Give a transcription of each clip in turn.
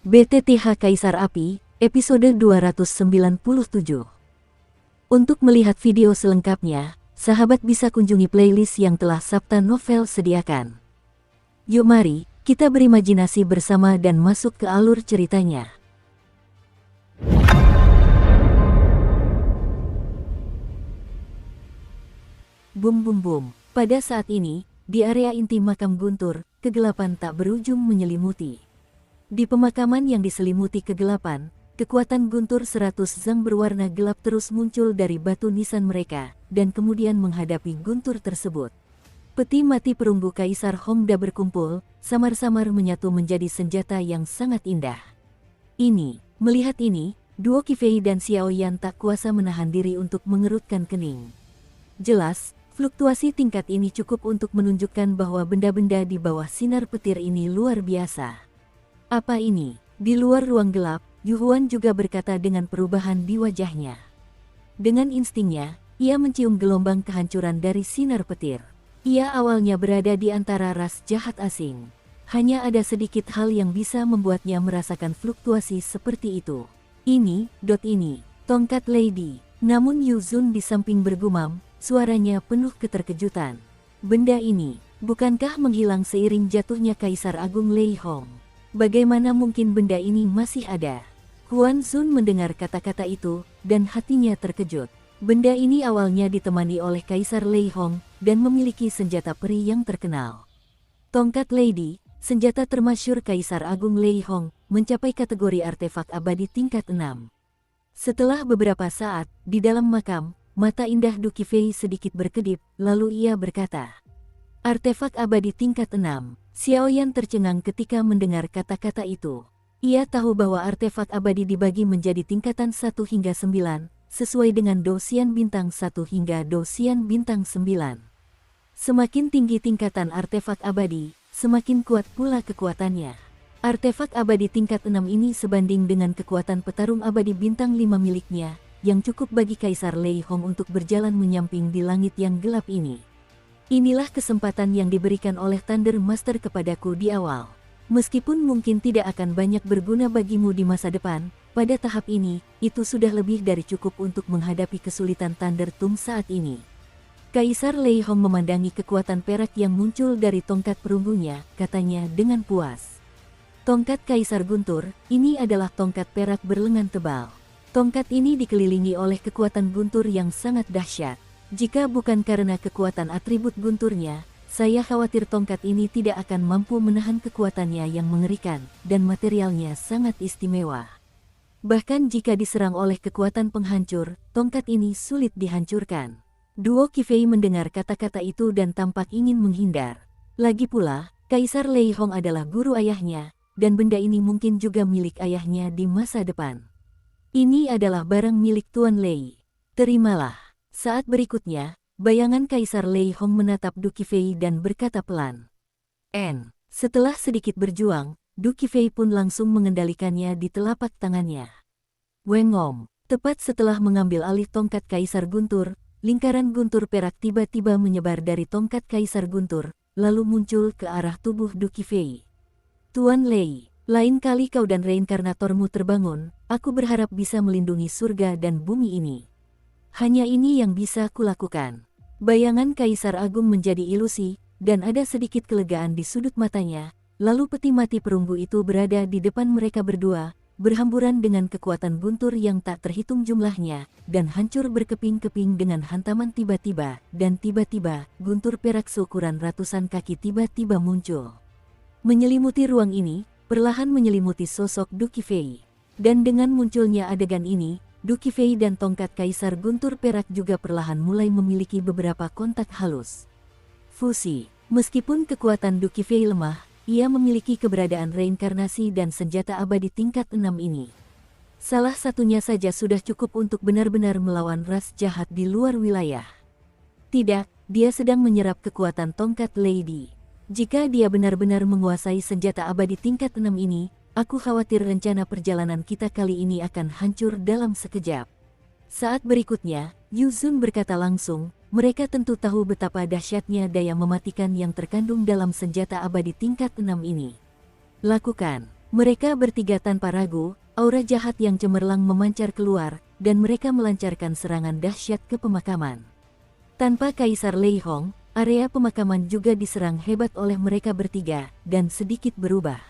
BTTH Kaisar Api, episode 297. Untuk melihat video selengkapnya, sahabat bisa kunjungi playlist yang telah Sabta Novel sediakan. Yuk mari, kita berimajinasi bersama dan masuk ke alur ceritanya. Bum bum bum, pada saat ini, di area inti makam Guntur, kegelapan tak berujung menyelimuti. Di pemakaman yang diselimuti kegelapan, kekuatan Guntur 100 Zang berwarna gelap terus muncul dari batu nisan mereka, dan kemudian menghadapi Guntur tersebut. Peti mati perunggu Kaisar Hongda berkumpul, samar-samar menyatu menjadi senjata yang sangat indah. Melihat ini, duo Qifei dan Xiaoyan tak kuasa menahan diri untuk mengerutkan kening. Jelas, fluktuasi tingkat ini cukup untuk menunjukkan bahwa benda-benda di bawah sinar petir ini luar biasa. Apa ini? Di luar ruang gelap, Yu Huan juga berkata dengan perubahan di wajahnya. Dengan instingnya, ia mencium gelombang kehancuran dari sinar petir. Ia awalnya berada di antara ras jahat asing. Hanya ada sedikit hal yang bisa membuatnya merasakan fluktuasi seperti itu. Ini, tongkat Lady. Namun Yu Zun di samping bergumam, suaranya penuh keterkejutan. Benda ini, bukankah menghilang seiring jatuhnya Kaisar Agung Lei Hong? Bagaimana mungkin benda ini masih ada? Huan Zun mendengar kata-kata itu, dan hatinya terkejut. Benda ini awalnya ditemani oleh Kaisar Lei Hong, dan memiliki senjata peri yang terkenal. Tongkat Lady, senjata termasyhur Kaisar Agung Lei Hong, mencapai kategori artefak abadi tingkat 6. Setelah beberapa saat, di dalam makam, mata indah Du Qifei sedikit berkedip, lalu ia berkata, "Artefak abadi tingkat 6. Xiaoyan tercengang ketika mendengar kata-kata itu. Ia tahu bahwa artefak abadi dibagi menjadi tingkatan 1 hingga 9, sesuai dengan Dosian bintang 1 hingga Dosian bintang 9. Semakin tinggi tingkatan artefak abadi, semakin kuat pula kekuatannya. Artefak abadi tingkat 6 ini sebanding dengan kekuatan petarung abadi bintang 5 miliknya, yang cukup bagi Kaisar Lei Hong untuk berjalan menyamping di langit yang gelap ini. Inilah kesempatan yang diberikan oleh Thunder Master kepadaku di awal. Meskipun mungkin tidak akan banyak berguna bagimu di masa depan, pada tahap ini, itu sudah lebih dari cukup untuk menghadapi kesulitan Thunder Tomb saat ini." Kaisar Lei Hong memandangi kekuatan perak yang muncul dari tongkat perunggunya, katanya dengan puas. "Tongkat Kaisar Guntur, ini adalah tongkat perak berlengan tebal. Tongkat ini dikelilingi oleh kekuatan Guntur yang sangat dahsyat. Jika bukan karena kekuatan atribut Gunturnya, saya khawatir tongkat ini tidak akan mampu menahan kekuatannya yang mengerikan, dan materialnya sangat istimewa. Bahkan jika diserang oleh kekuatan penghancur, tongkat ini sulit dihancurkan." Duo Qifei mendengar kata-kata itu dan tampak ingin menghindar. Lagi pula, Kaisar Lei Hong adalah guru ayahnya, dan benda ini mungkin juga milik ayahnya di masa depan. "Ini adalah barang milik Tuan Lei. Terimalah." Saat berikutnya, bayangan Kaisar Lei Hong menatap Du Qifei dan berkata pelan, Setelah sedikit berjuang, Du Qifei pun langsung mengendalikannya di telapak tangannya. Wengom, tepat setelah mengambil alih tongkat Kaisar Guntur, lingkaran guntur perak tiba-tiba menyebar dari tongkat Kaisar Guntur, lalu muncul ke arah tubuh Du Qifei. "Tuan Lei, lain kali kau dan reinkarnatormu terbangun, aku berharap bisa melindungi surga dan bumi ini. Hanya ini yang bisa kulakukan." Bayangan Kaisar Agung menjadi ilusi, dan ada sedikit kelegaan di sudut matanya, lalu peti mati perunggu itu berada di depan mereka berdua, berhamburan dengan kekuatan guntur yang tak terhitung jumlahnya, dan hancur berkeping-keping dengan hantaman tiba-tiba, dan tiba-tiba, guntur perak seukuran ratusan kaki tiba-tiba muncul. Menyelimuti ruang ini, perlahan menyelimuti sosok Du Qifei. Dan dengan munculnya adegan ini, Du Qifei dan tongkat Kaisar Guntur perak juga perlahan mulai memiliki beberapa kontak halus. Fusi. Meskipun kekuatan Du Qifei lemah, ia memiliki keberadaan reinkarnasi dan senjata abadi tingkat 6 ini. Salah satunya saja sudah cukup untuk benar-benar melawan ras jahat di luar wilayah. Tidak, dia sedang menyerap kekuatan tongkat Lady. Jika dia benar-benar menguasai senjata abadi tingkat 6 ini, aku khawatir rencana perjalanan kita kali ini akan hancur dalam sekejap. Saat berikutnya, Yu Zun berkata langsung, mereka tentu tahu betapa dahsyatnya daya mematikan yang terkandung dalam senjata abadi tingkat 6 ini. "Lakukan." Mereka bertiga tanpa ragu, aura jahat yang cemerlang memancar keluar, dan mereka melancarkan serangan dahsyat ke pemakaman. Tanpa Kaisar Lei Hong, area pemakaman juga diserang hebat oleh mereka bertiga, dan sedikit berubah.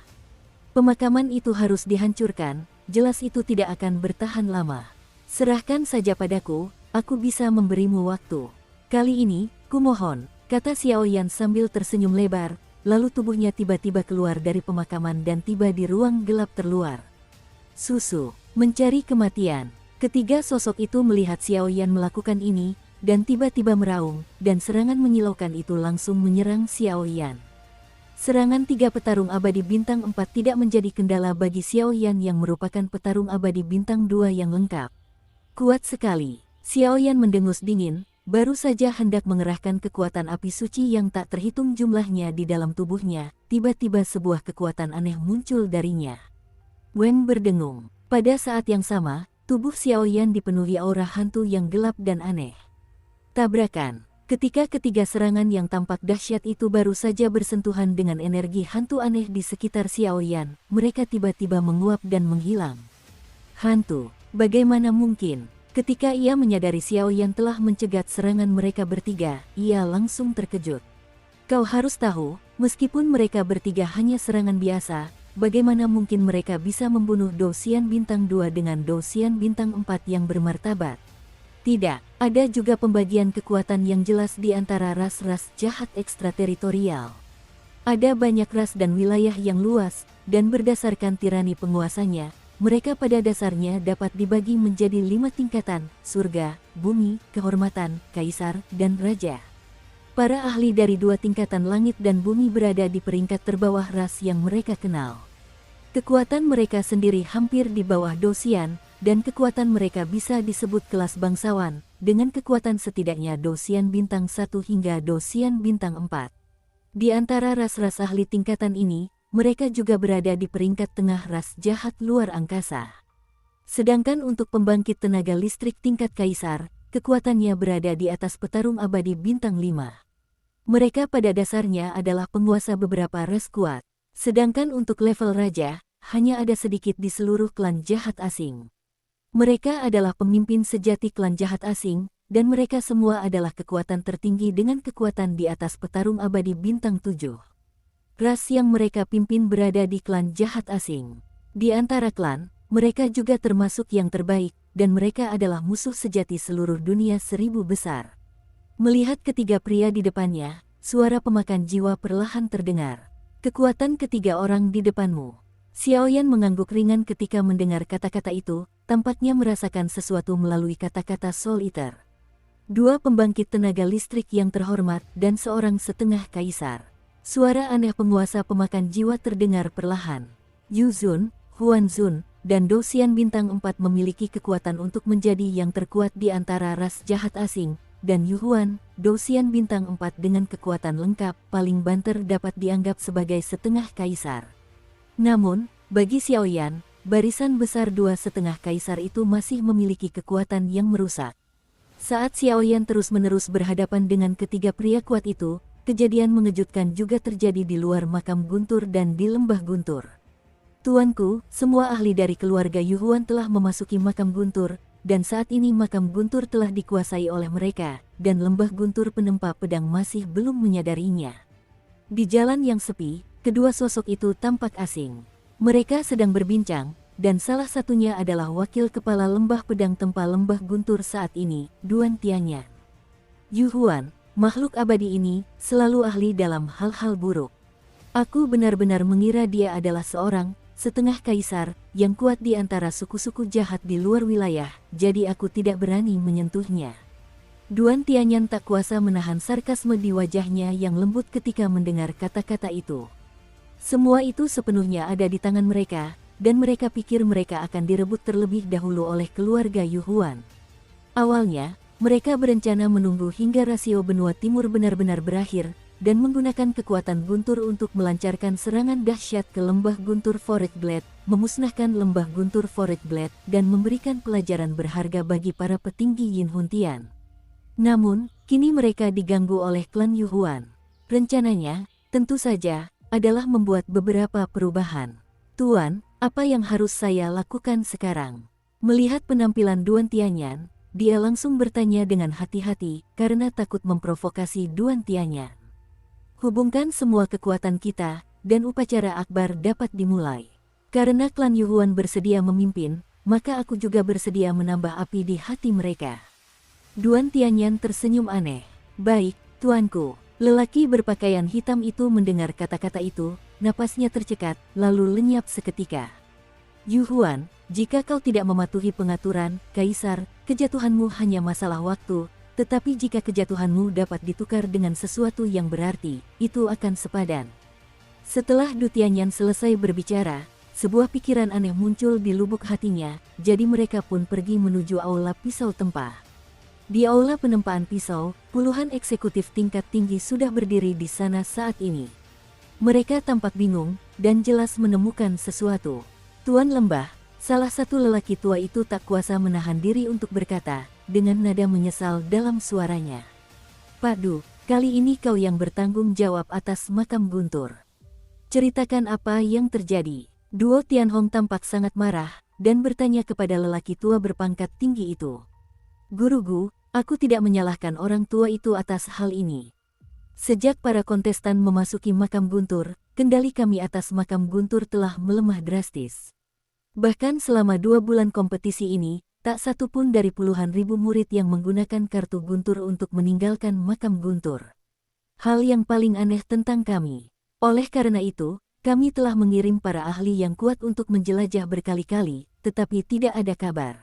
Pemakaman itu harus dihancurkan, jelas itu tidak akan bertahan lama. Serahkan saja padaku, aku bisa memberimu waktu. Kali ini, kumohon, kata Xiao Yan sambil tersenyum lebar, lalu tubuhnya tiba-tiba keluar dari pemakaman dan tiba di ruang gelap terluar. Susu, mencari kematian. Ketiga sosok itu melihat Xiao Yan melakukan ini, dan tiba-tiba meraung, dan serangan menyilaukan itu langsung menyerang Xiao Yan. Serangan tiga petarung abadi bintang 4 tidak menjadi kendala bagi Xiao Yan yang merupakan petarung abadi bintang 2 yang lengkap. Kuat sekali. Xiao Yan mendengus dingin, baru saja hendak mengerahkan kekuatan api suci yang tak terhitung jumlahnya di dalam tubuhnya, tiba-tiba sebuah kekuatan aneh muncul darinya. Weng berdengung. Pada saat yang sama, tubuh Xiao Yan dipenuhi aura hantu yang gelap dan aneh. Tabrakan. Ketika ketiga serangan yang tampak dahsyat itu baru saja bersentuhan dengan energi hantu aneh di sekitar Xiao Yan, mereka tiba-tiba menguap dan menghilang. Hantu, bagaimana mungkin? Ketika ia menyadari Xiao Yan telah mencegat serangan mereka bertiga, ia langsung terkejut. Kau harus tahu, meskipun mereka bertiga hanya serangan biasa, bagaimana mungkin mereka bisa membunuh Dosian Bintang 2 dengan Dosian Bintang 4 yang bermartabat? Tidak, ada juga pembagian kekuatan yang jelas di antara ras-ras jahat ekstrateritorial. Ada banyak ras dan wilayah yang luas, dan berdasarkan tirani penguasanya, mereka pada dasarnya dapat dibagi menjadi 5 tingkatan, surga, bumi, kehormatan, kaisar, dan raja. Para ahli dari 2 tingkatan langit dan bumi berada di peringkat terbawah ras yang mereka kenal. Kekuatan mereka sendiri hampir di bawah Dosian, dan kekuatan mereka bisa disebut kelas bangsawan, dengan kekuatan setidaknya Dosian Bintang 1 hingga Dosian Bintang 4. Di antara ras-ras ahli tingkatan ini, mereka juga berada di peringkat tengah ras jahat luar angkasa. Sedangkan untuk pembangkit tenaga listrik tingkat kaisar, kekuatannya berada di atas petarung abadi bintang 5. Mereka pada dasarnya adalah penguasa beberapa ras kuat. Sedangkan untuk level raja, hanya ada sedikit di seluruh klan jahat asing. Mereka adalah pemimpin sejati klan jahat asing, dan mereka semua adalah kekuatan tertinggi dengan kekuatan di atas petarung abadi bintang 7. Ras yang mereka pimpin berada di klan jahat asing. Di antara klan, mereka juga termasuk yang terbaik, dan mereka adalah musuh sejati seluruh dunia 1000 besar. Melihat ketiga pria di depannya, suara pemakan jiwa perlahan terdengar. Kekuatan ketiga orang di depanmu. Xiao Yan mengangguk ringan ketika mendengar kata-kata itu, tampaknya merasakan sesuatu melalui kata-kata Soul Eater. 2 pembangkit tenaga listrik yang terhormat dan seorang setengah kaisar. Suara aneh penguasa pemakan jiwa terdengar perlahan. Yu Zun, Huan Zun, dan Dosian Bintang 4 memiliki kekuatan untuk menjadi yang terkuat di antara ras jahat asing, dan Yu Huan, Dosian Bintang 4 dengan kekuatan lengkap, paling banter dapat dianggap sebagai setengah kaisar. Namun, bagi Xiao Yan, barisan besar 2 setengah kaisar itu masih memiliki kekuatan yang merusak. Saat Xiao Yan terus-menerus berhadapan dengan ketiga pria kuat itu, kejadian mengejutkan juga terjadi di luar makam Guntur dan di lembah Guntur. Tuanku, semua ahli dari keluarga Yu Huan telah memasuki makam Guntur, dan saat ini makam Guntur telah dikuasai oleh mereka, dan lembah Guntur penempa pedang masih belum menyadarinya. Di jalan yang sepi, kedua sosok itu tampak asing. Mereka sedang berbincang, dan salah satunya adalah wakil kepala lembah pedang tempa lembah Guntur saat ini, Duan Tianyan. Yu Huan, makhluk abadi ini, selalu ahli dalam hal-hal buruk. Aku benar-benar mengira dia adalah seorang setengah kaisar yang kuat di antara suku-suku jahat di luar wilayah, jadi aku tidak berani menyentuhnya. Duan Tianyan tak kuasa menahan sarkasme di wajahnya yang lembut ketika mendengar kata-kata itu. Semua itu sepenuhnya ada di tangan mereka, dan mereka pikir mereka akan direbut terlebih dahulu oleh keluarga Yu Huan. Awalnya, mereka berencana menunggu hingga rasio benua timur benar-benar berakhir, dan menggunakan kekuatan Guntur untuk melancarkan serangan dahsyat ke lembah Guntur Forest Blade, memusnahkan lembah Guntur Forest Blade, dan memberikan pelajaran berharga bagi para petinggi Yin Huntian. Namun, kini mereka diganggu oleh klan Yu Huan. Rencananya, tentu saja, adalah membuat beberapa perubahan. Tuan, apa yang harus saya lakukan sekarang? Melihat penampilan Duan Tianyan, dia langsung bertanya dengan hati-hati karena takut memprovokasi Duan Tianyan. Hubungkan semua kekuatan kita, dan upacara akbar dapat dimulai. Karena klan Yuhuan bersedia memimpin, maka aku juga bersedia menambah api di hati mereka. Duan Tianyan tersenyum aneh. Baik, tuanku. Lelaki berpakaian hitam itu mendengar kata-kata itu, napasnya tercekat, lalu lenyap seketika. Yuhuan, jika kau tidak mematuhi pengaturan, Kaisar, kejatuhanmu hanya masalah waktu, tetapi jika kejatuhanmu dapat ditukar dengan sesuatu yang berarti, itu akan sepadan. Setelah Du Tianyan selesai berbicara, sebuah pikiran aneh muncul di lubuk hatinya, jadi mereka pun pergi menuju aula pisau tempah. Di aula penempaan pisau, puluhan eksekutif tingkat tinggi sudah berdiri di sana saat ini. Mereka tampak bingung, dan jelas menemukan sesuatu. Tuan Lembah, salah satu lelaki tua itu tak kuasa menahan diri untuk berkata, dengan nada menyesal dalam suaranya. Pak Du, kali ini kau yang bertanggung jawab atas makam Guntur. Ceritakan apa yang terjadi. Duo Tianhong tampak sangat marah, dan bertanya kepada lelaki tua berpangkat tinggi itu. Guru-gu, aku tidak menyalahkan orang tua itu atas hal ini. Sejak para kontestan memasuki makam Guntur, kendali kami atas makam Guntur telah melemah drastis. Bahkan selama 2 bulan kompetisi ini, tak satu pun dari puluhan ribu murid yang menggunakan kartu Guntur untuk meninggalkan makam Guntur. Hal yang paling aneh tentang kami. Oleh karena itu, kami telah mengirim para ahli yang kuat untuk menjelajah berkali-kali, tetapi tidak ada kabar.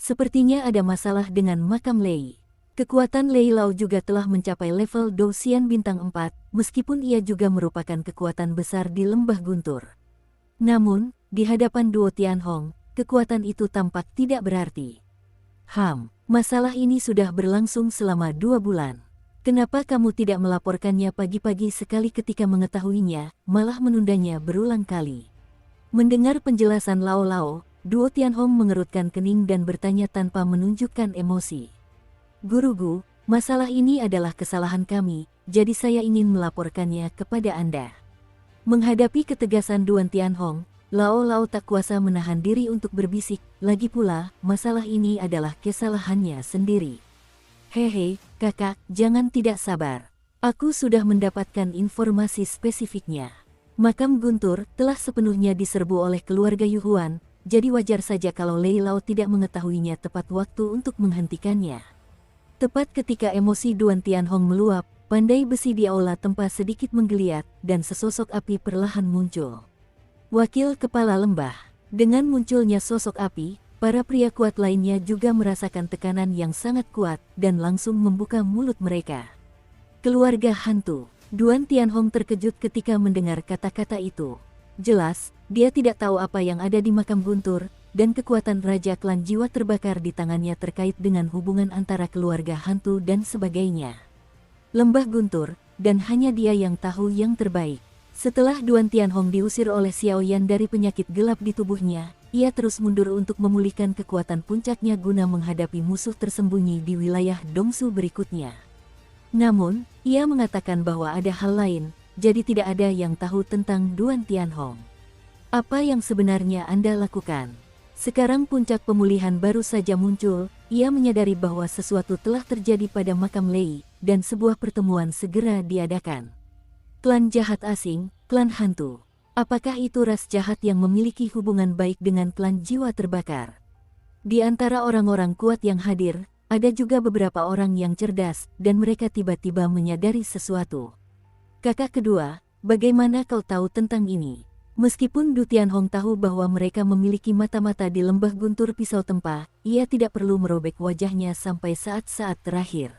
Sepertinya ada masalah dengan makam Lei. Kekuatan Lei Lao juga telah mencapai level Douxian bintang 4, meskipun ia juga merupakan kekuatan besar di lembah Guntur. Namun, di hadapan Duo Tianhong, kekuatan itu tampak tidak berarti. Masalah ini sudah berlangsung selama 2 bulan. Kenapa kamu tidak melaporkannya pagi-pagi sekali ketika mengetahuinya, malah menundanya berulang kali? Mendengar penjelasan Lao Lao, Duo Tianhong mengerutkan kening dan bertanya tanpa menunjukkan emosi. Guru-gu, masalah ini adalah kesalahan kami, jadi saya ingin melaporkannya kepada Anda. Menghadapi ketegasan Duan Tianhong, Lao Lao tak kuasa menahan diri untuk berbisik, lagi pula, masalah ini adalah kesalahannya sendiri. Hehe, kakak, jangan tidak sabar. Aku sudah mendapatkan informasi spesifiknya. Makam Guntur telah sepenuhnya diserbu oleh keluarga Yuhuan, jadi wajar saja kalau Lei Lao tidak mengetahuinya tepat waktu untuk menghentikannya. Tepat ketika emosi Duan Tianhong meluap, pandai besi di aula tempat sedikit menggeliat, dan sesosok api perlahan muncul. Wakil Kepala Lembah. Dengan munculnya sosok api, para pria kuat lainnya juga merasakan tekanan yang sangat kuat, dan langsung membuka mulut mereka. Keluarga hantu. Duan Tianhong terkejut ketika mendengar kata-kata itu. Jelas, dia tidak tahu apa yang ada di makam Guntur, dan kekuatan Raja Klan Jiwa terbakar di tangannya terkait dengan hubungan antara keluarga hantu dan sebagainya. Lembah Guntur, dan hanya dia yang tahu yang terbaik. Setelah Duan Tianhong diusir oleh Xiao Yan dari penyakit gelap di tubuhnya, ia terus mundur untuk memulihkan kekuatan puncaknya guna menghadapi musuh tersembunyi di wilayah Dongsu berikutnya. Namun, ia mengatakan bahwa ada hal lain, jadi tidak ada yang tahu tentang Duan Tianhong. Apa yang sebenarnya Anda lakukan? Sekarang puncak pemulihan baru saja muncul, ia menyadari bahwa sesuatu telah terjadi pada makam Lei, dan sebuah pertemuan segera diadakan. Klan jahat asing, klan hantu. Apakah itu ras jahat yang memiliki hubungan baik dengan klan jiwa terbakar? Di antara orang-orang kuat yang hadir, ada juga beberapa orang yang cerdas, dan mereka tiba-tiba menyadari sesuatu. Kakak kedua, bagaimana kau tahu tentang ini? Meskipun Du Tianhong tahu bahwa mereka memiliki mata-mata di lembah Guntur Pisau Tempah, ia tidak perlu merobek wajahnya sampai saat-saat terakhir.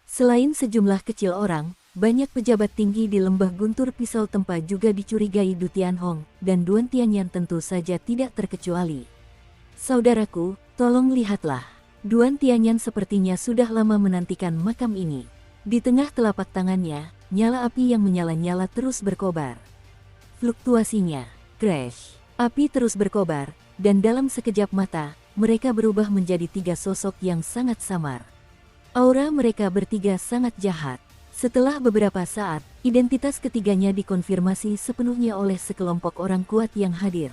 Selain sejumlah kecil orang, banyak pejabat tinggi di lembah Guntur Pisau Tempah juga dicurigai Du Tianhong, dan Duan Tianyan tentu saja tidak terkecuali. Saudaraku, tolong lihatlah. Duan Tianyan sepertinya sudah lama menantikan makam ini. Di tengah telapak tangannya, nyala api yang menyala-nyala terus berkobar. Fluktuasinya, crash. Api terus berkobar, dan dalam sekejap mata, mereka berubah menjadi 3 sosok yang sangat samar. Aura mereka bertiga sangat jahat. Setelah beberapa saat, identitas ketiganya dikonfirmasi sepenuhnya oleh sekelompok orang kuat yang hadir.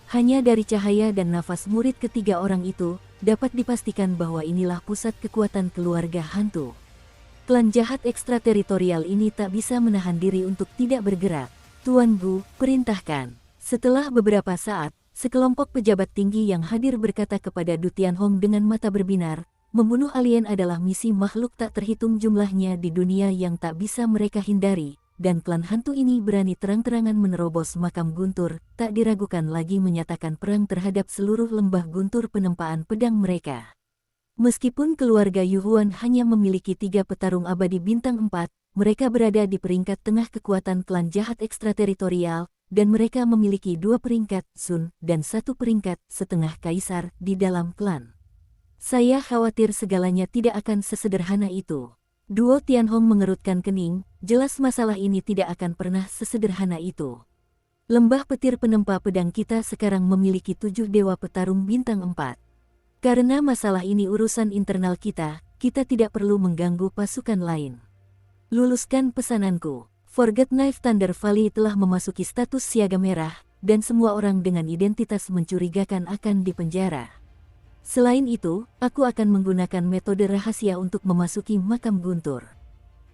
Hanya dari cahaya dan nafas murid ketiga orang itu, dapat dipastikan bahwa inilah pusat kekuatan keluarga hantu. Klan jahat ekstrateritorial ini tak bisa menahan diri untuk tidak bergerak. Tuan Gu, perintahkan. Setelah beberapa saat, sekelompok pejabat tinggi yang hadir berkata kepada Du Tianhong dengan mata berbinar, membunuh alien adalah misi makhluk tak terhitung jumlahnya di dunia yang tak bisa mereka hindari, dan klan hantu ini berani terang-terangan menerobos makam Guntur, tak diragukan lagi menyatakan perang terhadap seluruh lembah Guntur penempaan pedang mereka. Meskipun keluarga Yuhuan hanya memiliki 3 petarung abadi bintang 4, mereka berada di peringkat tengah kekuatan klan jahat ekstrateritorial, dan mereka memiliki 2 peringkat Sun dan 1 peringkat setengah kaisar di dalam klan. Saya khawatir segalanya tidak akan sesederhana itu. Duo Tianhong mengerutkan kening, jelas masalah ini tidak akan pernah sesederhana itu. Lembah petir penempa pedang kita sekarang memiliki 7 dewa petarung bintang 4. Karena masalah ini urusan internal kita tidak perlu mengganggu pasukan lain. Luluskan pesananku. Forget Knife Thunder Valley telah memasuki status siaga merah, dan semua orang dengan identitas mencurigakan akan dipenjara. Selain itu, aku akan menggunakan metode rahasia untuk memasuki makam Guntur.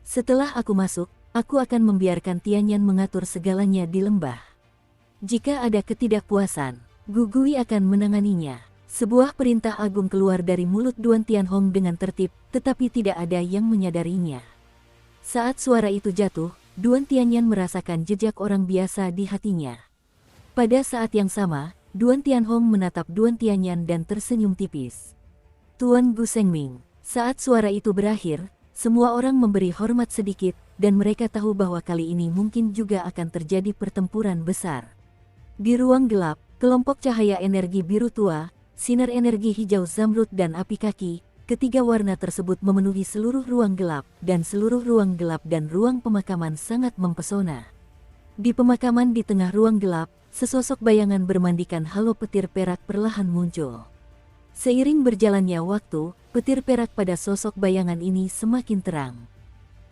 Setelah aku masuk, aku akan membiarkan Tianyan mengatur segalanya di lembah. Jika ada ketidakpuasan, Gugui akan menanganinya. Sebuah perintah agung keluar dari mulut Duan Tianhong dengan tertib, tetapi tidak ada yang menyadarinya. Saat suara itu jatuh, Duan Tianyan merasakan jejak orang biasa di hatinya. Pada saat yang sama, Duan Tianhong menatap Duan Tianyan dan tersenyum tipis. Tuan Gu Sengming. Saat suara itu berakhir, semua orang memberi hormat sedikit, dan mereka tahu bahwa kali ini mungkin juga akan terjadi pertempuran besar. Di ruang gelap, kelompok cahaya energi biru tua, sinar energi hijau zamrud dan api kaki, ketiga warna tersebut memenuhi seluruh ruang gelap, dan seluruh ruang gelap dan ruang pemakaman sangat mempesona. Di pemakaman di tengah ruang gelap, sesosok bayangan bermandikan halo petir perak perlahan muncul. Seiring berjalannya waktu, petir perak pada sosok bayangan ini semakin terang.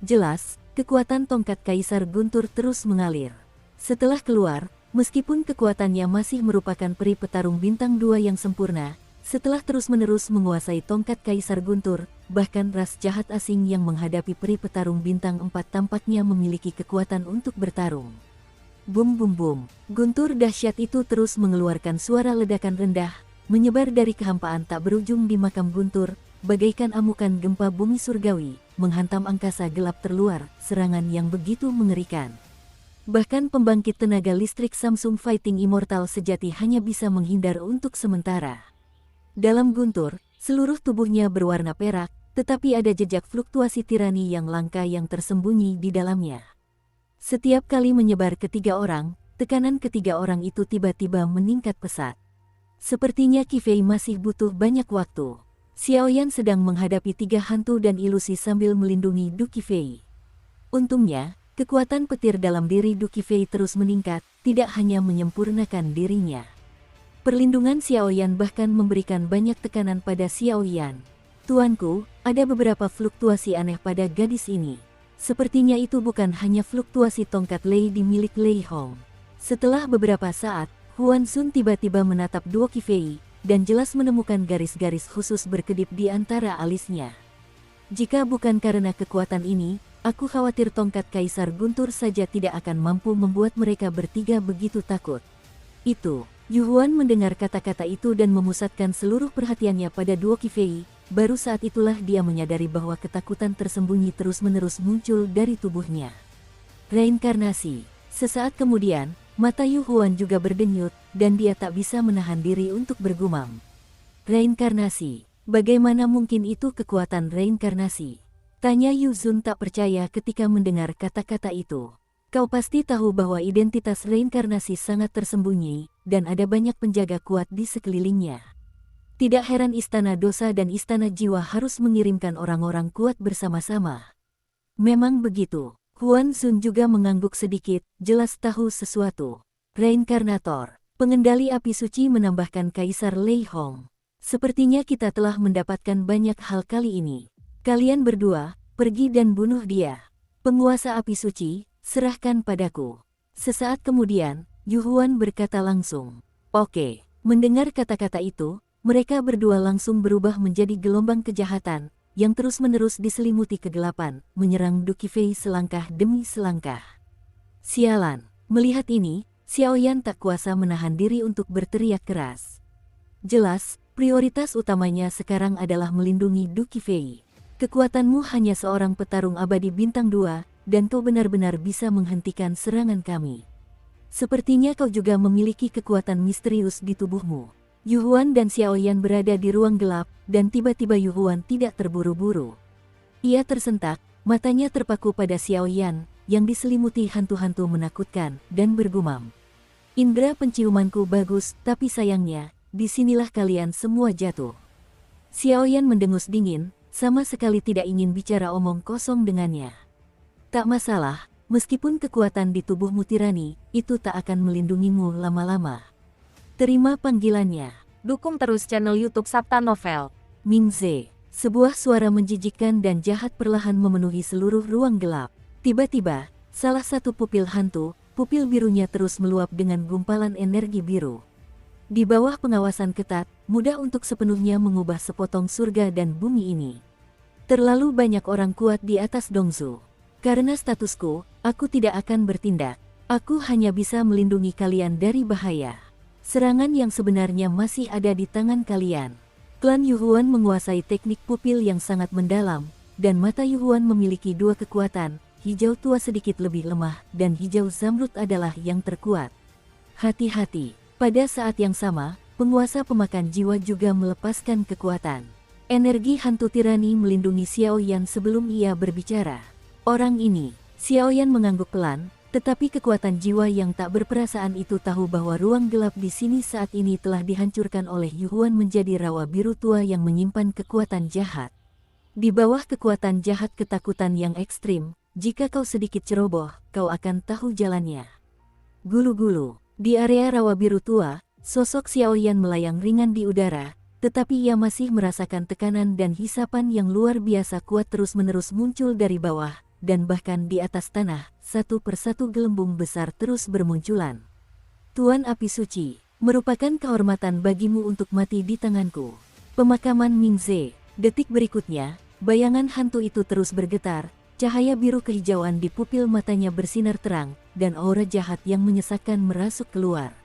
Jelas, kekuatan tongkat Kaisar Guntur terus mengalir. Setelah keluar, meskipun kekuatannya masih merupakan peri petarung bintang 2 yang sempurna, setelah terus-menerus menguasai tongkat Kaisar Guntur, bahkan ras jahat asing yang menghadapi peri petarung bintang 4 tampaknya memiliki kekuatan untuk bertarung. Bum bum bum, guntur dahsyat itu terus mengeluarkan suara ledakan rendah, menyebar dari kehampaan tak berujung di makam Guntur, bagaikan amukan gempa bumi surgawi, menghantam angkasa gelap terluar, serangan yang begitu mengerikan. Bahkan pembangkit tenaga listrik Samsung Fighting Immortal sejati hanya bisa menghindar untuk sementara. Dalam Guntur, seluruh tubuhnya berwarna perak, tetapi ada jejak fluktuasi tirani yang langka yang tersembunyi di dalamnya. Setiap kali menyebar ke 3 orang, tekanan ketiga orang itu tiba-tiba meningkat pesat. Sepertinya Qifei masih butuh banyak waktu. Xiaoyan sedang menghadapi 3 hantu dan ilusi sambil melindungi Du Qifei. Untungnya, kekuatan petir dalam diri Du Qifei terus meningkat, tidak hanya menyempurnakan dirinya. Perlindungan Xiaoyan bahkan memberikan banyak tekanan pada Xiaoyan. Tuanku, ada beberapa fluktuasi aneh pada gadis ini. Sepertinya itu bukan hanya fluktuasi tongkat Lei di milik Lei Hong. Setelah beberapa saat, Huan Sun tiba-tiba menatap Duo Qifei, dan jelas menemukan garis-garis khusus berkedip di antara alisnya. Jika bukan karena kekuatan ini, aku khawatir tongkat Kaisar Guntur saja tidak akan mampu membuat mereka bertiga begitu takut. Itu, Yuhuan mendengar kata-kata itu dan memusatkan seluruh perhatiannya pada Duo Qifei. Baru saat itulah dia menyadari bahwa ketakutan tersembunyi terus-menerus muncul dari tubuhnya. Reinkarnasi. Sesaat kemudian, mata Yuhuan juga berdenyut, dan dia tak bisa menahan diri untuk bergumam. Reinkarnasi. Bagaimana mungkin itu kekuatan reinkarnasi? Tanya Yu Zun tak percaya ketika mendengar kata-kata itu. Kau pasti tahu bahwa identitas reinkarnasi sangat tersembunyi, dan ada banyak penjaga kuat di sekelilingnya. Tidak heran Istana Dosa dan Istana Jiwa harus mengirimkan orang-orang kuat bersama-sama. Memang begitu. Huan Sun juga mengangguk sedikit, jelas tahu sesuatu. Reinkarnator, pengendali api suci menambahkan Kaisar Lei Hong. Sepertinya kita telah mendapatkan banyak hal kali ini. Kalian berdua, pergi dan bunuh dia. Penguasa api suci, serahkan padaku. Sesaat kemudian, Yu Huan berkata langsung. Oke, mendengar kata-kata itu, mereka berdua langsung berubah menjadi gelombang kejahatan, yang terus-menerus diselimuti kegelapan, menyerang Du Qifei selangkah demi selangkah. Sialan, melihat ini, Xiaoyan tak kuasa menahan diri untuk berteriak keras. Jelas, prioritas utamanya sekarang adalah melindungi Du Qifei. Kekuatanmu hanya seorang petarung abadi bintang 2, dan kau benar-benar bisa menghentikan serangan kami. Sepertinya kau juga memiliki kekuatan misterius di tubuhmu. Yu Huan dan Xiaoyan berada di ruang gelap, dan tiba-tiba Yu Huan tidak terburu-buru. Ia tersentak, matanya terpaku pada Xiaoyan, yang diselimuti hantu-hantu menakutkan, dan bergumam. Indra penciumanku bagus, tapi sayangnya, disinilah kalian semua jatuh. Xiaoyan mendengus dingin, sama sekali tidak ingin bicara omong kosong dengannya. Tak masalah, meskipun kekuatan di tubuhmu tirani, itu tak akan melindungimu lama-lama. Terima panggilannya. Dukung terus channel YouTube Sabta Novel. Mingze, sebuah suara menjijikkan dan jahat perlahan memenuhi seluruh ruang gelap. Tiba-tiba, salah satu pupil hantu, pupil birunya terus meluap dengan gumpalan energi biru. Di bawah pengawasan ketat, mudah untuk sepenuhnya mengubah sepotong surga dan bumi ini. Terlalu banyak orang kuat di atas Dongzu. Karena statusku, aku tidak akan bertindak. Aku hanya bisa melindungi kalian dari bahaya. Serangan yang sebenarnya masih ada di tangan kalian. Klan Yu Huan menguasai teknik pupil yang sangat mendalam, dan mata Yu Huan memiliki dua kekuatan, hijau tua sedikit lebih lemah, dan hijau zamrud adalah yang terkuat. Hati-hati, pada saat yang sama, penguasa pemakan jiwa juga melepaskan kekuatan. Energi hantu tirani melindungi Xiaoyan sebelum ia berbicara. Orang ini, Xiaoyan mengangguk pelan, tetapi kekuatan jiwa yang tak berperasaan itu tahu bahwa ruang gelap di sini saat ini telah dihancurkan oleh Yu Huan menjadi rawa biru tua yang menyimpan kekuatan jahat. Di bawah kekuatan jahat ketakutan yang ekstrim, jika kau sedikit ceroboh, kau akan tahu jalannya. Gulu-gulu, di area rawa biru tua, sosok Xiaoyan melayang ringan di udara, tetapi ia masih merasakan tekanan dan hisapan yang luar biasa kuat terus-menerus muncul dari bawah, dan bahkan di atas tanah, satu persatu gelembung besar terus bermunculan. Tuan Api Suci, merupakan kehormatan bagimu untuk mati di tanganku. Pemakaman Mingze, detik berikutnya, bayangan hantu itu terus bergetar, cahaya biru kehijauan di pupil matanya bersinar terang, dan aura jahat yang menyesakkan merasuk keluar.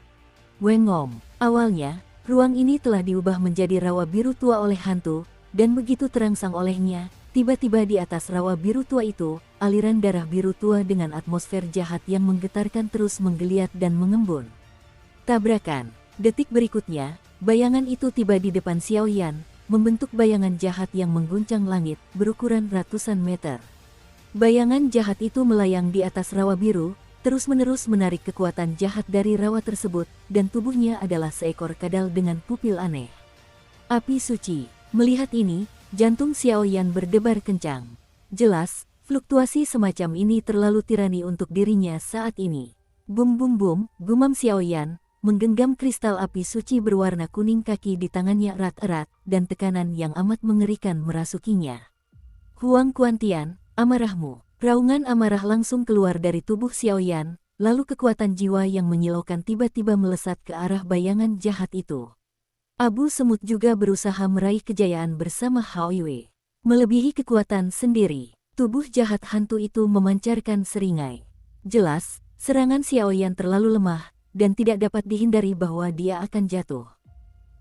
Wengom, awalnya, ruang ini telah diubah menjadi rawa biru tua oleh hantu, dan begitu terangsang olehnya, tiba-tiba di atas rawa biru tua itu, aliran darah biru tua dengan atmosfer jahat yang menggetarkan terus menggeliat dan mengembun. Tabrakan, detik berikutnya, bayangan itu tiba di depan Xiaoyan, membentuk bayangan jahat yang mengguncang langit, berukuran ratusan meter. Bayangan jahat itu melayang di atas rawa biru, terus-menerus menarik kekuatan jahat dari rawa tersebut, dan tubuhnya adalah seekor kadal dengan pupil aneh. Api suci, melihat ini, jantung Xiaoyan berdebar kencang. Jelas, fluktuasi semacam ini terlalu tirani untuk dirinya saat ini. Bum bum bum, gumam Xiaoyan, menggenggam kristal api suci berwarna kuning kaki di tangannya erat-erat, dan tekanan yang amat mengerikan merasukinya. Huang Kuantian, amarahmu. Raungan amarah langsung keluar dari tubuh Xiaoyan, lalu kekuatan jiwa yang menyilaukan tiba-tiba melesat ke arah bayangan jahat itu. Abu Semut juga berusaha meraih kejayaan bersama Hao Yue. Melebihi kekuatan sendiri, tubuh jahat hantu itu memancarkan seringai. Jelas, serangan Xiaoyan terlalu lemah, dan tidak dapat dihindari bahwa dia akan jatuh.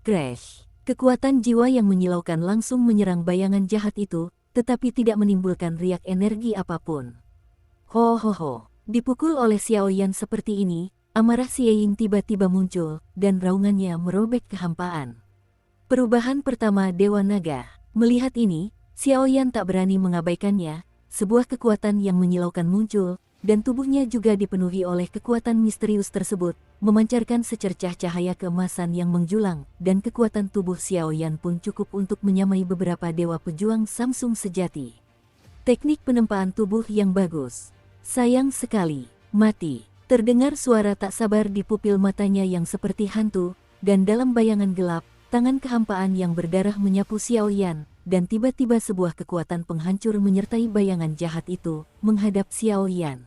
Crash! Kekuatan jiwa yang menyilaukan langsung menyerang bayangan jahat itu, tetapi tidak menimbulkan riak energi apapun. Ho ho ho, dipukul oleh Xiaoyan seperti ini, amarah Xieying tiba-tiba muncul, dan raungannya merobek kehampaan. Perubahan pertama Dewa Naga. Melihat ini, Xiaoyan tak berani mengabaikannya, sebuah kekuatan yang menyilaukan muncul, dan tubuhnya juga dipenuhi oleh kekuatan misterius tersebut, memancarkan secercah cahaya keemasan yang menjulang, dan kekuatan tubuh Xiaoyan pun cukup untuk menyamai beberapa dewa pejuang Samsung sejati. Teknik penempaan tubuh yang bagus. Sayang sekali, mati. Terdengar suara tak sabar di pupil matanya yang seperti hantu, dan dalam bayangan gelap, tangan kehampaan yang berdarah menyapu Xiaoyan, dan tiba-tiba sebuah kekuatan penghancur menyertai bayangan jahat itu, menghadap Xiao Yan.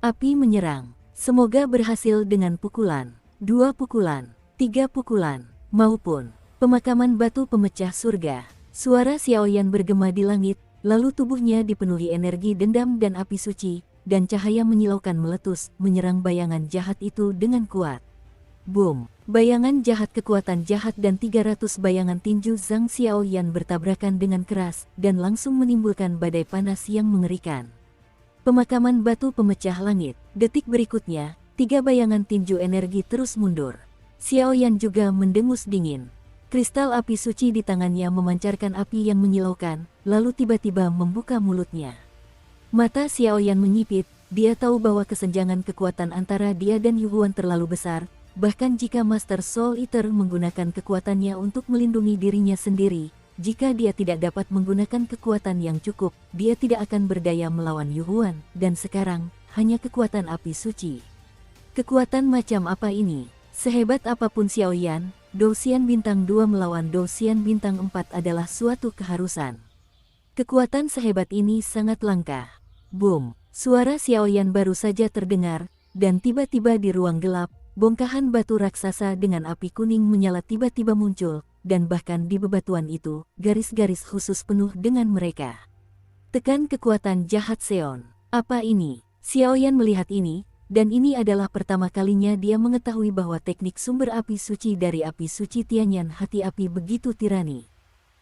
Api menyerang. Semoga berhasil dengan pukulan, 2 pukulan, 3 pukulan, maupun pemakaman batu pemecah surga. Suara Xiao Yan bergema di langit, lalu tubuhnya dipenuhi energi dendam dan api suci, dan cahaya menyilaukan meletus, menyerang bayangan jahat itu dengan kuat. Boom! Bayangan jahat, kekuatan jahat dan 300 bayangan tinju Zhang Xiaoyan bertabrakan dengan keras, dan langsung menimbulkan badai panas yang mengerikan. Pemakaman batu pemecah langit. Detik berikutnya, 3 bayangan tinju energi terus mundur. Xiaoyan juga mendengus dingin. Kristal api suci di tangannya memancarkan api yang menyilaukan, lalu tiba-tiba membuka mulutnya. Mata Xiaoyan menyipit, dia tahu bahwa kesenjangan kekuatan antara dia dan Yu Huan terlalu besar, bahkan jika Master Soul Eater menggunakan kekuatannya untuk melindungi dirinya sendiri, jika dia tidak dapat menggunakan kekuatan yang cukup, dia tidak akan berdaya melawan Yu Huan, dan sekarang, hanya kekuatan api suci. Kekuatan macam apa ini? Sehebat apapun Xiaoyan, Douxian Bintang 2 melawan Douxian Bintang 4 adalah suatu keharusan. Kekuatan sehebat ini sangat langka. Boom! Suara Xiaoyan baru saja terdengar, dan tiba-tiba di ruang gelap, bongkahan batu raksasa dengan api kuning menyala tiba-tiba muncul, dan bahkan di bebatuan itu, garis-garis khusus penuh dengan mereka. Tekan kekuatan jahat Seon. Apa ini? Xiaoyan melihat ini, dan ini adalah pertama kalinya dia mengetahui bahwa teknik sumber api suci dari api suci Tianyan hati api begitu tirani.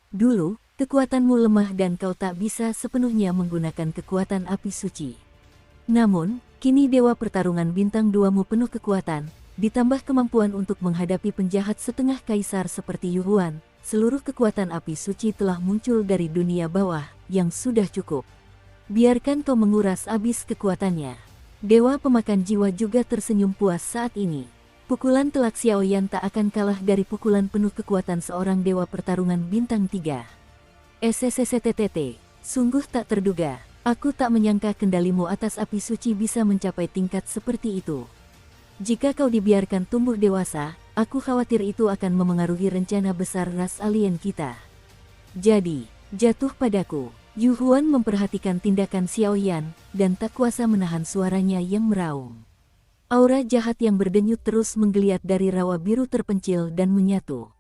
Dulu, kekuatanmu lemah dan kau tak bisa sepenuhnya menggunakan kekuatan api suci. Namun, kini Dewa Pertarungan Bintang 2mu penuh kekuatan, ditambah kemampuan untuk menghadapi penjahat setengah kaisar seperti Yu Huan, seluruh kekuatan api suci telah muncul dari dunia bawah, yang sudah cukup. Biarkan kau menguras habis kekuatannya. Dewa Pemakan Jiwa juga tersenyum puas saat ini. Pukulan telak Xiaoyan tak akan kalah dari pukulan penuh kekuatan seorang Dewa Pertarungan Bintang 3. SSSTTT, sungguh tak terduga. Aku tak menyangka kendalimu atas api suci bisa mencapai tingkat seperti itu. Jika kau dibiarkan tumbuh dewasa, aku khawatir itu akan memengaruhi rencana besar ras alien kita. Jadi, jatuh padaku. Yu Huan memperhatikan tindakan Xiaoyan, dan tak kuasa menahan suaranya yang meraung. Aura jahat yang berdenyut terus menggeliat dari rawa biru terpencil dan menyatu.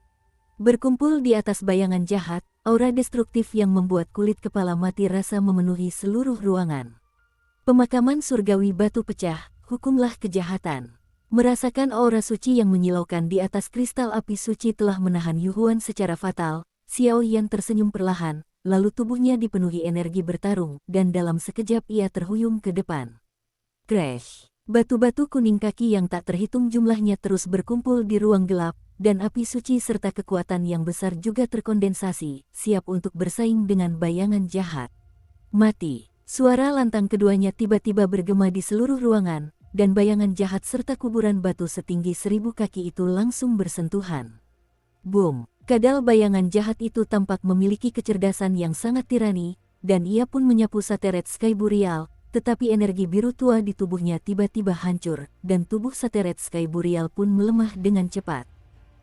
Berkumpul di atas bayangan jahat, aura destruktif yang membuat kulit kepala mati rasa memenuhi seluruh ruangan. Pemakaman surgawi batu pecah, hukumlah kejahatan. Merasakan aura suci yang menyilaukan di atas kristal api suci telah menahan Yu Huan secara fatal, Xiaoyan tersenyum perlahan, lalu tubuhnya dipenuhi energi bertarung, dan dalam sekejap ia terhuyung ke depan. Crash! Batu-batu kuning kaki yang tak terhitung jumlahnya terus berkumpul di ruang gelap, dan api suci serta kekuatan yang besar juga terkondensasi, siap untuk bersaing dengan bayangan jahat. Mati! Suara lantang keduanya tiba-tiba bergema di seluruh ruangan, dan bayangan jahat serta kuburan batu setinggi 1000 kaki itu langsung bersentuhan. Boom! Kadal bayangan jahat itu tampak memiliki kecerdasan yang sangat tirani, dan ia pun menyapu Sateret Sky Boreal, tetapi energi biru tua di tubuhnya tiba-tiba hancur, dan tubuh Sateret Sky Boreal pun melemah dengan cepat.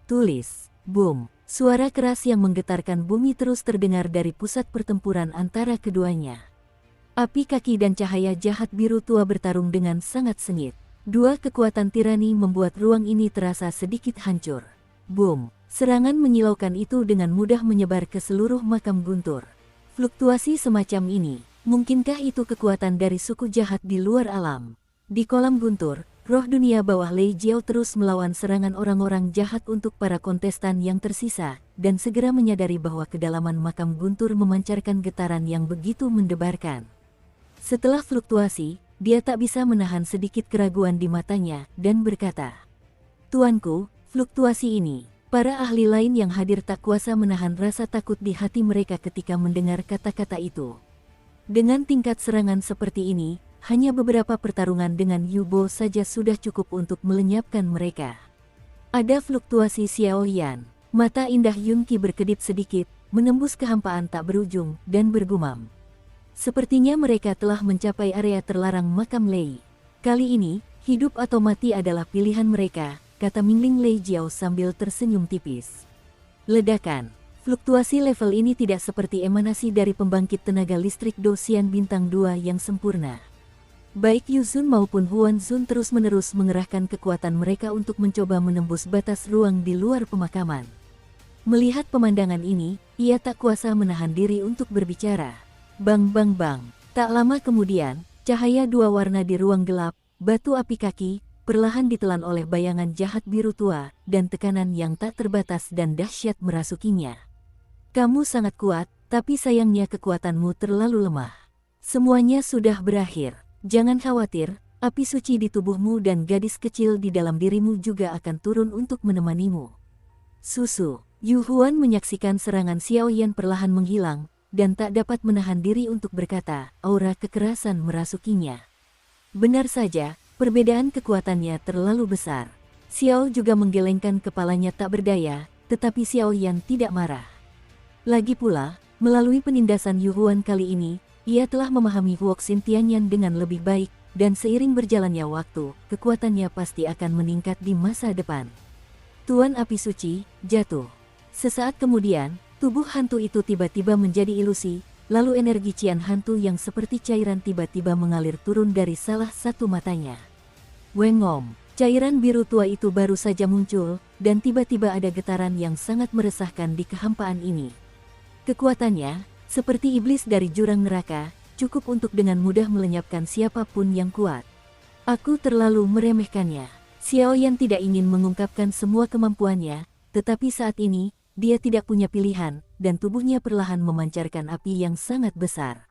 Tulis, boom! Suara keras yang menggetarkan bumi terus terdengar dari pusat pertempuran antara keduanya. Api kaki dan cahaya jahat biru tua bertarung dengan sangat sengit. Dua kekuatan tirani membuat ruang ini terasa sedikit hancur. Boom! Serangan menyilaukan itu dengan mudah menyebar ke seluruh makam guntur. Fluktuasi semacam ini, mungkinkah itu kekuatan dari suku jahat di luar alam? Di kolam guntur, roh dunia bawah Lei Jiao terus melawan serangan orang-orang jahat untuk para kontestan yang tersisa, dan segera menyadari bahwa kedalaman makam guntur memancarkan getaran yang begitu mendebarkan. Setelah fluktuasi, dia tak bisa menahan sedikit keraguan di matanya, dan berkata, "Tuanku, fluktuasi ini." Para ahli lain yang hadir tak kuasa menahan rasa takut di hati mereka ketika mendengar kata-kata itu. Dengan tingkat serangan seperti ini, hanya beberapa pertarungan dengan Yu Bo saja sudah cukup untuk melenyapkan mereka. Ada fluktuasi Xiaoyan. Mata indah Yun Qi berkedip sedikit, menembus kehampaan tak berujung, dan bergumam. Sepertinya mereka telah mencapai area terlarang makam Lei. Kali ini, hidup atau mati adalah pilihan mereka, kata Mingling Lei Jiao sambil tersenyum tipis. Ledakan. Fluktuasi level ini tidak seperti emanasi dari pembangkit tenaga listrik Dosian Bintang 2 yang sempurna. Baik Yuzun maupun Huanzun terus-menerus mengerahkan kekuatan mereka untuk mencoba menembus batas ruang di luar pemakaman. Melihat pemandangan ini, ia tak kuasa menahan diri untuk berbicara. Bang bang bang. Tak lama kemudian, cahaya dua warna di ruang gelap, batu api kaki, perlahan ditelan oleh bayangan jahat biru tua, dan tekanan yang tak terbatas dan dahsyat merasukinya. Kamu sangat kuat, tapi sayangnya kekuatanmu terlalu lemah. Semuanya sudah berakhir. Jangan khawatir, api suci di tubuhmu dan gadis kecil di dalam dirimu juga akan turun untuk menemanimu. Susu. Yu Huan menyaksikan serangan Xiao Yan perlahan menghilang, dan tak dapat menahan diri untuk berkata, aura kekerasan merasukinya. Benar saja, perbedaan kekuatannya terlalu besar. Xiao juga menggelengkan kepalanya tak berdaya, tetapi Xiao Yan tidak marah. Lagi pula, melalui penindasan Yu Huan kali ini, ia telah memahami Huoxin Tianyan dengan lebih baik, dan seiring berjalannya waktu, kekuatannya pasti akan meningkat di masa depan. Tuan Api Suci, jatuh. Sesaat kemudian, tubuh hantu itu tiba-tiba menjadi ilusi, lalu energi cian hantu yang seperti cairan tiba-tiba mengalir turun dari salah satu matanya. Wengom, cairan biru tua itu baru saja muncul, dan tiba-tiba ada getaran yang sangat meresahkan di kehampaan ini. Kekuatannya, seperti iblis dari jurang neraka, cukup untuk dengan mudah melenyapkan siapapun yang kuat. Aku terlalu meremehkannya. Xiao Yan tidak ingin mengungkapkan semua kemampuannya, tetapi saat ini, dia tidak punya pilihan, dan tubuhnya perlahan memancarkan api yang sangat besar.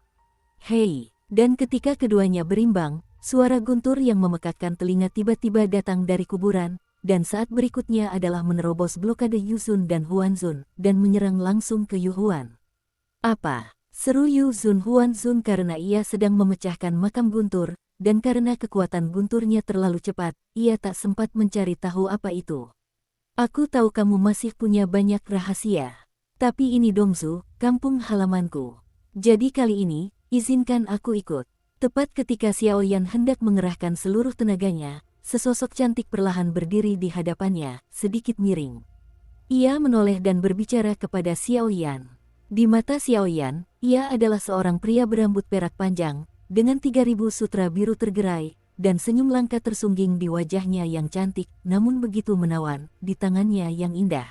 Hei! Dan ketika keduanya berimbang, suara guntur yang memekakkan telinga tiba-tiba datang dari kuburan, dan saat berikutnya adalah menerobos blokade Yuzun dan Huanzun, dan menyerang langsung ke Yu Huan. Apa? Seru Yuzun Huanzun karena ia sedang memecahkan makam guntur, dan karena kekuatan gunturnya terlalu cepat, ia tak sempat mencari tahu apa itu. Aku tahu kamu masih punya banyak rahasia. Tapi ini Dongzu, kampung halamanku. Jadi kali ini, izinkan aku ikut. Tepat ketika Xiao Yan hendak mengerahkan seluruh tenaganya, sesosok cantik perlahan berdiri di hadapannya, sedikit miring. Ia menoleh dan berbicara kepada Xiao Yan. Di mata Xiao Yan, ia adalah seorang pria berambut perak panjang, dengan 3000 sutra biru tergerai, dan senyum langka tersungging di wajahnya yang cantik, namun begitu menawan, di tangannya yang indah.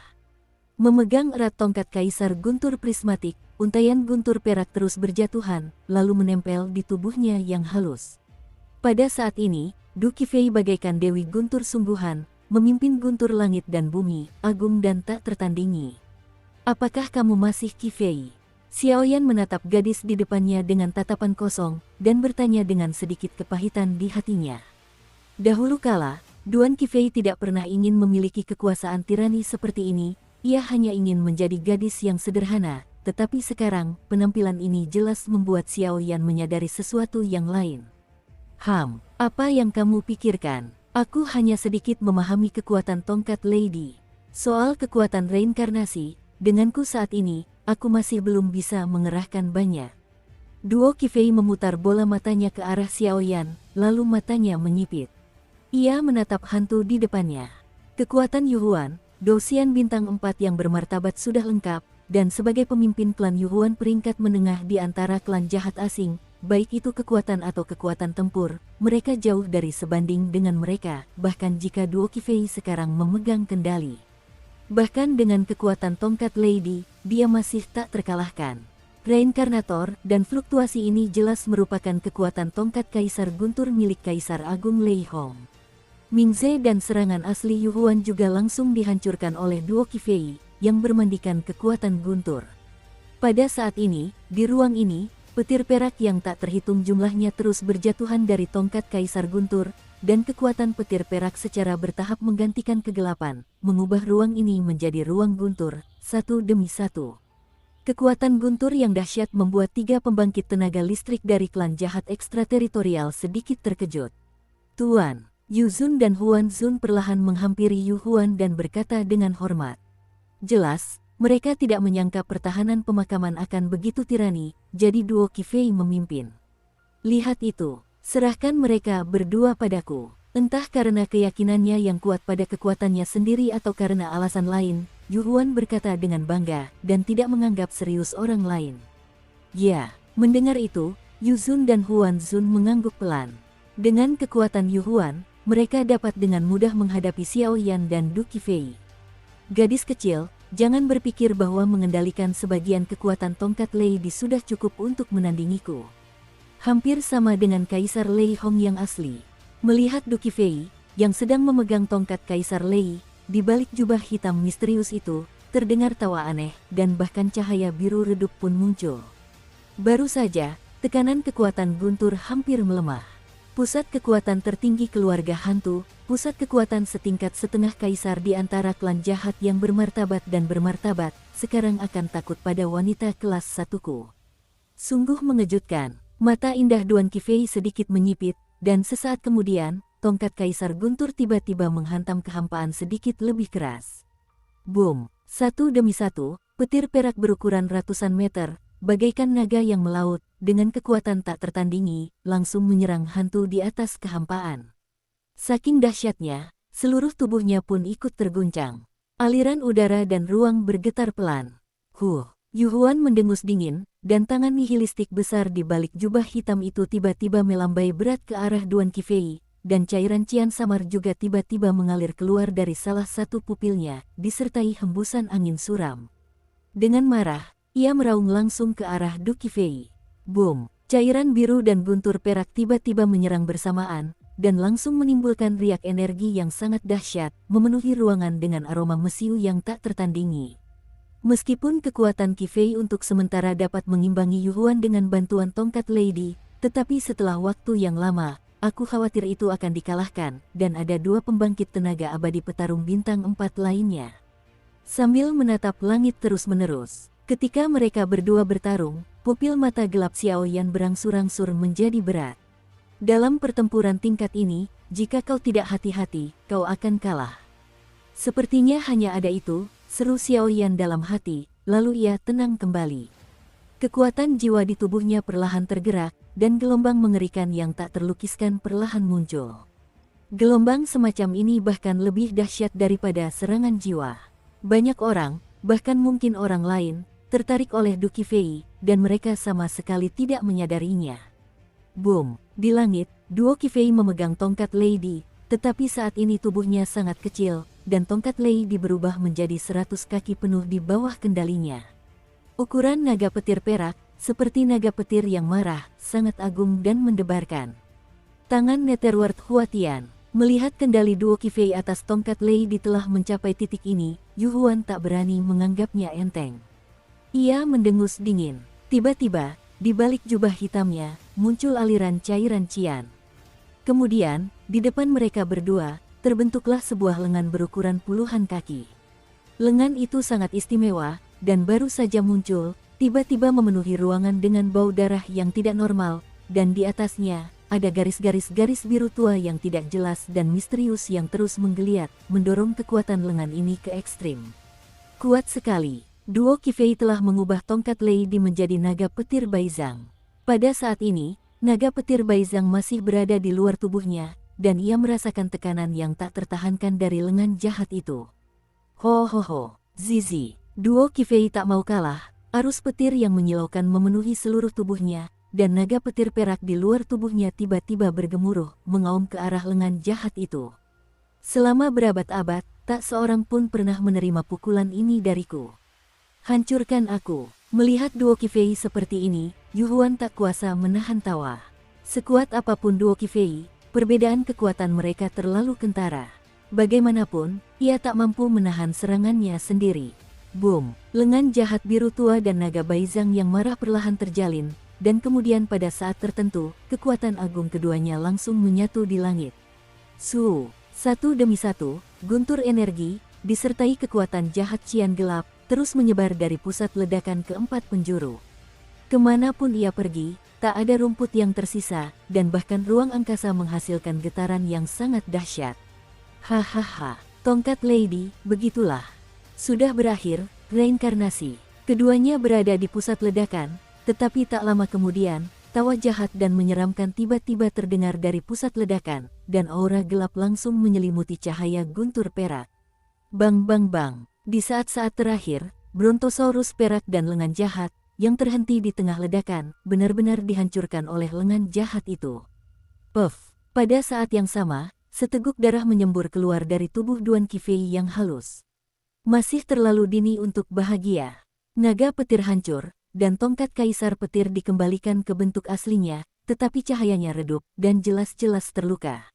Memegang erat tongkat kaisar guntur prismatik, untaian guntur perak terus berjatuhan, lalu menempel di tubuhnya yang halus. Pada saat ini, Du Qifei bagaikan Dewi Guntur sungguhan, memimpin guntur langit dan bumi, agung dan tak tertandingi. Apakah kamu masih Qifei? Xiao Yan menatap gadis di depannya dengan tatapan kosong, dan bertanya dengan sedikit kepahitan di hatinya. Dahulu kala, Duan Qifei tidak pernah ingin memiliki kekuasaan tirani seperti ini, ia hanya ingin menjadi gadis yang sederhana, tetapi sekarang, penampilan ini jelas membuat Xiao Yan menyadari sesuatu yang lain. Apa yang kamu pikirkan? Aku hanya sedikit memahami kekuatan tongkat Lady. Soal kekuatan reinkarnasi, denganku saat ini, aku masih belum bisa mengerahkan banyak. Duo Qifei memutar bola matanya ke arah Xiao Yan, lalu matanya menyipit. Ia menatap hantu di depannya. Kekuatan Yu Huan, Dosian Bintang 4 yang bermartabat sudah lengkap, dan sebagai pemimpin klan Yu Huan peringkat menengah di antara klan jahat asing, baik itu kekuatan atau kekuatan tempur, mereka jauh dari sebanding dengan mereka, bahkan jika Duo Qifei sekarang memegang kendali. Bahkan dengan kekuatan tongkat Lady, dia masih tak terkalahkan. Reinkarnator dan fluktuasi ini jelas merupakan kekuatan tongkat Kaisar Guntur milik Kaisar Agung Lei Hong. Mingze dan serangan asli Yu Huan juga langsung dihancurkan oleh Duo Qifei, yang bermandikan kekuatan Guntur. Pada saat ini, di ruang ini, petir perak yang tak terhitung jumlahnya terus berjatuhan dari tongkat Kaisar Guntur, dan kekuatan petir perak secara bertahap menggantikan kegelapan, mengubah ruang ini menjadi ruang Guntur, satu demi satu. Kekuatan Guntur yang dahsyat membuat 3 pembangkit tenaga listrik dari klan jahat ekstrateritorial sedikit terkejut. Tuan, Yuzun dan Huanzun perlahan menghampiri Yu Huan dan berkata dengan hormat. Jelas, mereka tidak menyangka pertahanan pemakaman akan begitu tirani, jadi Duo Qifei memimpin. Lihat itu, serahkan mereka berdua padaku. Entah karena keyakinannya yang kuat pada kekuatannya sendiri atau karena alasan lain, Yuhuan berkata dengan bangga dan tidak menganggap serius orang lain. Ya, mendengar itu, Yuzun dan Huan Zun mengangguk pelan. Dengan kekuatan Yuhuan, mereka dapat dengan mudah menghadapi Xiao Yan dan Du Qifei. Gadis kecil, jangan berpikir bahwa mengendalikan sebagian kekuatan tongkat Lei Di sudah cukup untuk menandingiku. Hampir sama dengan Kaisar Lei Hong yang asli. Melihat Du Qifei, yang sedang memegang tongkat Kaisar Lei, di balik jubah hitam misterius itu, terdengar tawa aneh dan bahkan cahaya biru redup pun muncul. Baru saja, tekanan kekuatan Guntur hampir melemah. Pusat kekuatan tertinggi keluarga hantu, pusat kekuatan setingkat setengah kaisar di antara klan jahat yang bermartabat dan bermartabat, sekarang akan takut pada wanita kelas satuku. Sungguh mengejutkan, mata indah Duan Qifei sedikit menyipit, dan sesaat kemudian, tongkat Kaisar Guntur tiba-tiba menghantam kehampaan sedikit lebih keras. Boom! Satu demi satu, petir perak berukuran ratusan meter, bagaikan naga yang melaut, dengan kekuatan tak tertandingi, langsung menyerang hantu di atas kehampaan. Saking dahsyatnya, seluruh tubuhnya pun ikut terguncang. Aliran udara dan ruang bergetar pelan. Yuhuan mendengus dingin, dan tangan nihilistik besar di balik jubah hitam itu tiba-tiba melambai berat ke arah Duan Qifei, dan cairan cian samar juga tiba-tiba mengalir keluar dari salah satu pupilnya, disertai hembusan angin suram. Dengan marah, ia meraung langsung ke arah Du Qifei. Boom! Cairan biru dan guntur perak tiba-tiba menyerang bersamaan, dan langsung menimbulkan riak energi yang sangat dahsyat, memenuhi ruangan dengan aroma mesiu yang tak tertandingi. Meskipun kekuatan Qifei untuk sementara dapat mengimbangi Yuhuan dengan bantuan tongkat Lady, tetapi setelah waktu yang lama, aku khawatir itu akan dikalahkan, dan ada dua pembangkit tenaga abadi petarung bintang 4 lainnya. Sambil menatap langit terus-menerus, ketika mereka berdua bertarung, pupil mata gelap Xiao Yan berangsur-angsur menjadi berat. Dalam pertempuran tingkat ini, jika kau tidak hati-hati, kau akan kalah. Sepertinya hanya ada itu, seru Xiao Yan dalam hati, lalu ia tenang kembali. Kekuatan jiwa di tubuhnya perlahan tergerak, dan gelombang mengerikan yang tak terlukiskan perlahan muncul. Gelombang semacam ini bahkan lebih dahsyat daripada serangan jiwa. Banyak orang, bahkan mungkin orang lain, tertarik oleh Du Qifei, dan mereka sama sekali tidak menyadarinya. Boom! Di langit, Duo Qifei memegang tongkat Lady, tetapi saat ini tubuhnya sangat kecil, dan tongkat Lady berubah menjadi 100 kaki penuh di bawah kendalinya. Ukuran naga petir perak, seperti naga petir yang marah, sangat agung dan mendebarkan. Tangan Netherworld Huatian, melihat kendali Duo Qifei atas tongkat Lady telah mencapai titik ini, Yuhuan tak berani menganggapnya enteng. Ia mendengus dingin. Tiba-tiba, di balik jubah hitamnya, muncul aliran cairan cian. Kemudian, di depan mereka berdua, terbentuklah sebuah lengan berukuran puluhan kaki. Lengan itu sangat istimewa, dan baru saja muncul, tiba-tiba memenuhi ruangan dengan bau darah yang tidak normal, dan di atasnya, ada garis-garis biru tua yang tidak jelas dan misterius yang terus menggeliat, mendorong kekuatan lengan ini ke ekstrim. Kuat sekali. Duo Qifei telah mengubah tongkat Lady menjadi naga petir Baizang. Pada saat ini, naga petir Baizang masih berada di luar tubuhnya, dan ia merasakan tekanan yang tak tertahankan dari lengan jahat itu. Zizi. Duo Qifei tak mau kalah, arus petir yang menyilaukan memenuhi seluruh tubuhnya, dan naga petir perak di luar tubuhnya tiba-tiba bergemuruh, mengaum ke arah lengan jahat itu. Selama berabad-abad, tak seorang pun pernah menerima pukulan ini dariku. Hancurkan aku. Melihat Duo Qifei seperti ini, Yuhuan tak kuasa menahan tawa. Sekuat apapun Duo Qifei, perbedaan kekuatan mereka terlalu kentara. Bagaimanapun, ia tak mampu menahan serangannya sendiri. Boom! Lengan jahat biru tua dan naga Baizang yang marah perlahan terjalin, dan kemudian pada saat tertentu, kekuatan agung keduanya langsung menyatu di langit. Satu demi satu, guntur energi, disertai kekuatan jahat cian gelap, terus menyebar dari pusat ledakan ke 4 penjuru. Kemanapun ia pergi, tak ada rumput yang tersisa, dan bahkan ruang angkasa menghasilkan getaran yang sangat dahsyat. Hahaha, tongkat Lady, begitulah. Sudah berakhir, reinkarnasi. Keduanya berada di pusat ledakan, tetapi tak lama kemudian, tawa jahat dan menyeramkan tiba-tiba terdengar dari pusat ledakan, dan aura gelap langsung menyelimuti cahaya guntur perak. Bang bang bang. Di saat-saat terakhir, Brontosaurus perak dan lengan jahat, yang terhenti di tengah ledakan, benar-benar dihancurkan oleh lengan jahat itu. Puff! Pada saat yang sama, seteguk darah menyembur keluar dari tubuh Duan Qifei yang halus. Masih terlalu dini untuk bahagia. Naga petir hancur, dan tongkat kaisar petir dikembalikan ke bentuk aslinya, tetapi cahayanya redup dan jelas-jelas terluka.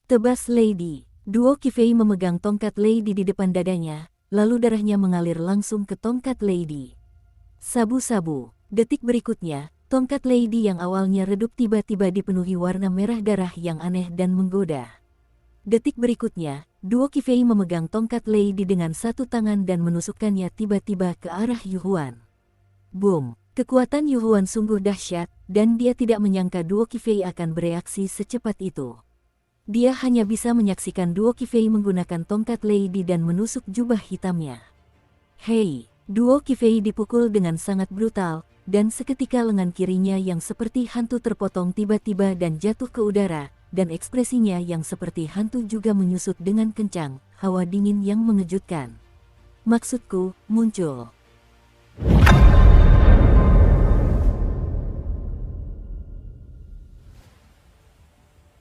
Tebas Lady. Duo Qifei memegang tongkat Lady di depan dadanya, lalu darahnya mengalir langsung ke tongkat Lady. Sabu-sabu. Detik berikutnya, tongkat Lady yang awalnya redup tiba-tiba dipenuhi warna merah darah yang aneh dan menggoda. Detik berikutnya, Duo Qifei memegang tongkat Lady dengan satu tangan dan menusukkannya tiba-tiba ke arah Yuhuan. Boom! Kekuatan Yuhuan sungguh dahsyat, dan dia tidak menyangka Duo Qifei akan bereaksi secepat itu. Dia hanya bisa menyaksikan Duo Qifei menggunakan tongkat Lady dan menusuk jubah hitamnya. Hei! Duo Qifei dipukul dengan sangat brutal, dan seketika lengan kirinya yang seperti hantu terpotong tiba-tiba dan jatuh ke udara, dan ekspresinya yang seperti hantu juga menyusut dengan kencang, hawa dingin yang mengejutkan. Maksudku, muncul.